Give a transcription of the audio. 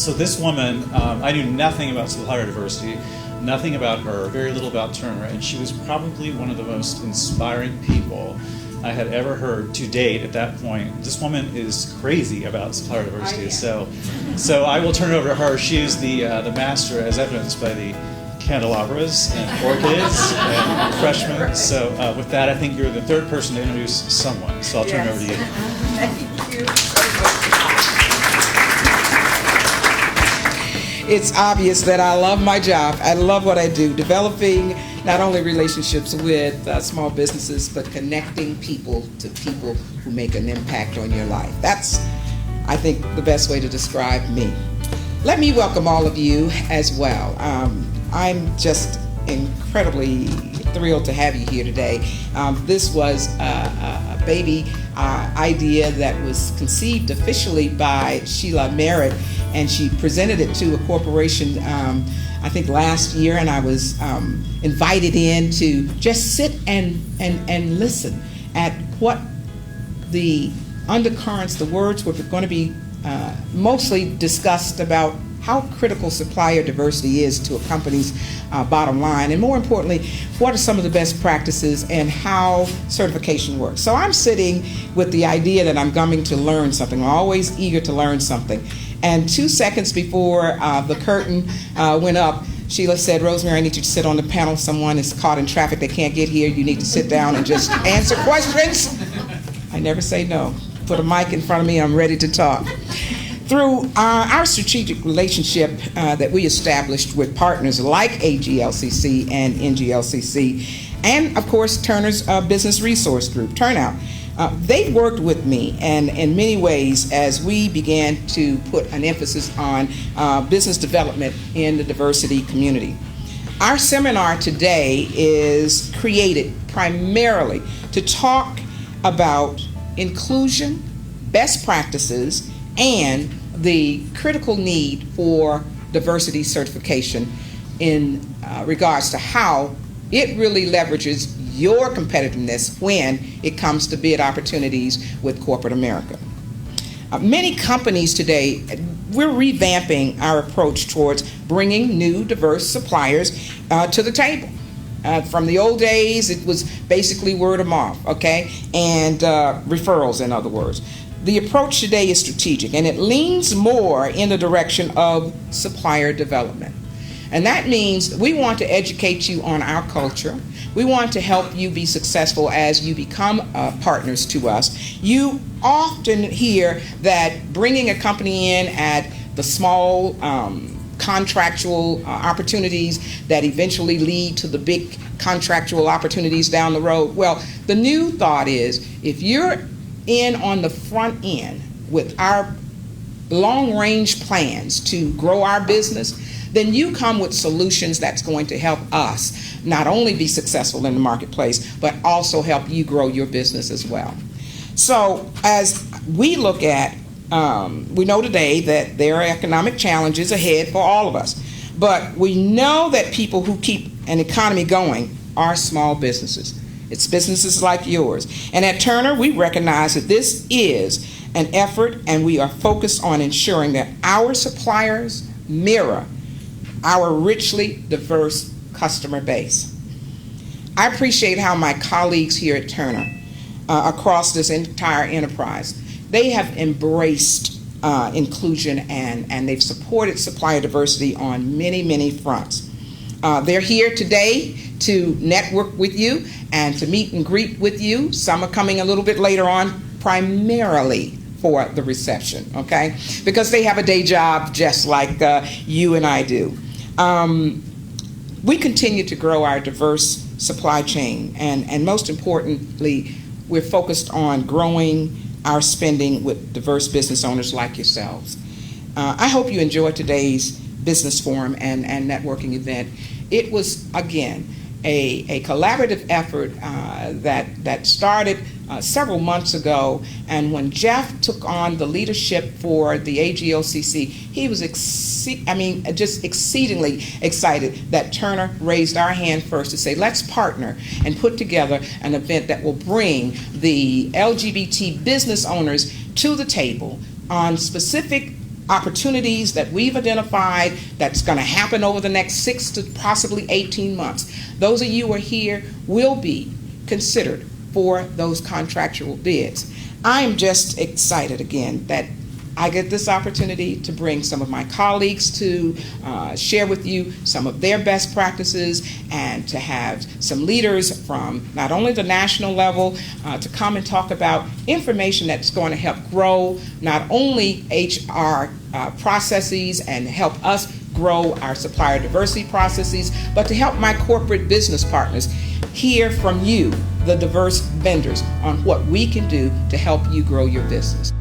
So this woman, I knew nothing about supplier diversity, nothing about her, very little about Turner, and she was probably one of the most inspiring people I had ever heard to date at that point. This woman is crazy about supplier diversity, so I will turn it over to her. She is the master, as evidenced by the candelabras and orchids and refreshments. So with that, I think you're the third person to introduce someone, so I'll turn it over to you. Thank you. It's obvious that I love my job. I love what I do, developing not only relationships with small businesses, but connecting people to people who make an impact on your life. That's, I think, the best way to describe me. Let me welcome all of you as well. I'm just incredibly thrilled to have you here today. This was a baby idea that was conceived officially by Sheila Merritt, and she presented it to a corporation I think last year, and I was invited in to just sit and listen at what the undercurrents, the words were going to be mostly discussed about how critical supplier diversity is to a company's bottom line, and more importantly, what are some of the best practices and how certification works. So I'm sitting with the idea that I'm coming to learn something. I'm always eager to learn something. And 2 seconds before the curtain went up, Sheila said, "Rosemary, I need you to sit on the panel. Someone is caught in traffic. They can't get here. You need to sit down and just answer questions." I never say no. Put a mic in front of me. I'm ready to talk. Through our strategic relationship that we established with partners like AGLCC and NGLCC, and of course Turner's Business Resource Group, Turnout, they worked with me and in many ways as we began to put an emphasis on business development in the diversity community. Our seminar today is created primarily to talk about inclusion, best practices, and the critical need for diversity certification in regards to how it really leverages your competitiveness when it comes to bid opportunities with corporate America. Many companies today, we're revamping our approach towards bringing new diverse suppliers to the table. From the old days, it was basically word of mouth, okay, and referrals, in other words. The approach today is strategic, and it leans more in the direction of supplier development. And that means we want to educate you on our culture. We want to help you be successful as you become partners to us. You often hear that bringing a company in at the small contractual opportunities that eventually lead to the big contractual opportunities down the road. Well, the new thought is if you're in on the front end with our long-range plans to grow our business, then you come with solutions that's going to help us not only be successful in the marketplace, but also help you grow your business as well. So as we look at, we know today that there are economic challenges ahead for all of us, but we know that people who keep an economy going are small businesses. It's businesses like yours. And at Turner, we recognize that this is an effort, and we are focused on ensuring that our suppliers mirror our richly diverse customer base. I appreciate how my colleagues here at Turner, across this entire enterprise, they have embraced inclusion and they've supported supplier diversity on many, many fronts. They're here today to network with you and to meet and greet with you. Some are coming a little bit later on, primarily for the reception, okay? Because they have a day job just like you and I do. We continue to grow our diverse supply chain, and most importantly, we're focused on growing our spending with diverse business owners like yourselves. I hope you enjoyed today's business forum and networking event. It was, again, a collaborative effort that started several months ago, and when Jeff took on the leadership for the AGLCC, he was just exceedingly excited that Turner raised our hand first to say, let's partner and put together an event that will bring the LGBT business owners to the table on specific opportunities that we've identified that's going to happen over the next 6 to possibly 18 months. Those of you who are here will be considered for those contractual bids. I am just excited again that I get this opportunity to bring some of my colleagues to share with you some of their best practices, and to have some leaders from not only the national level to come and talk about information that's going to help grow not only HR processes and help us grow our supplier diversity processes, but to help my corporate business partners hear from you, the diverse vendors, on what we can do to help you grow your business.